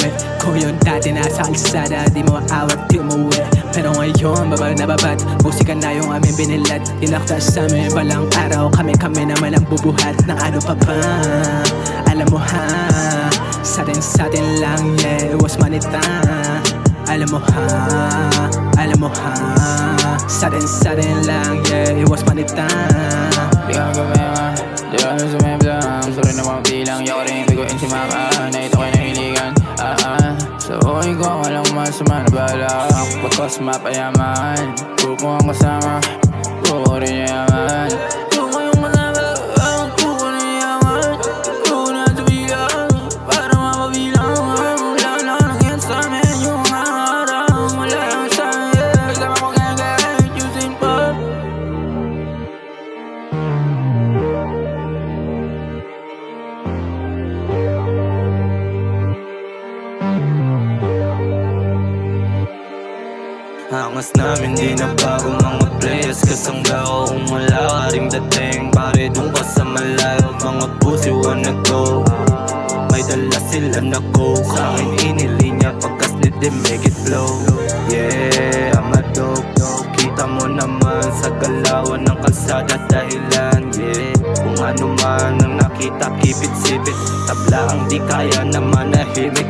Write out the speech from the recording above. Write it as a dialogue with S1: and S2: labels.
S1: umuwi. Kung yun dati nasa kalsada, di mo aawat, di umuwi. Pero ngayon, babag na babat, musika na yung aming binilat. Tinakta sa amin balang araw, kami naman ang bubuhat ng ano pa ba. Alam mo ha, sa atin lang, yeah, iwas manita. Alam mo ha, sa atin lang, yeah, iwas manita.
S2: Di ka magpapayama, di ka sumemblang. Sorry na mga bilang, yaw rin biguin si mama. Na ito kayo nahiligan, so okay ko, walang masama na balak. Pagkos mapayaman, buko ang kasama, buko rin yaman. Buko yung masama, buko rin yaman. Buko na sabihan, para mapabilang. Wala na nangyari sa amin yung mga araw. Wala yung sa amin, kasama ko kaya using pop.
S3: Angas namin di na bago mga players. Kasangga ko kung wala ka ring dating. Pare dun ka sa malayo, mga pussy wanna go. May dala sila na go. Sa akin inilinya pagkas ni them make it flow. Yeah, I'm a dope. Kita mo naman sa galawan ng kalsada dahilan. Yeah, kung ano man ang nakita, keep it sipit. Tabla ang di kaya na manahimik.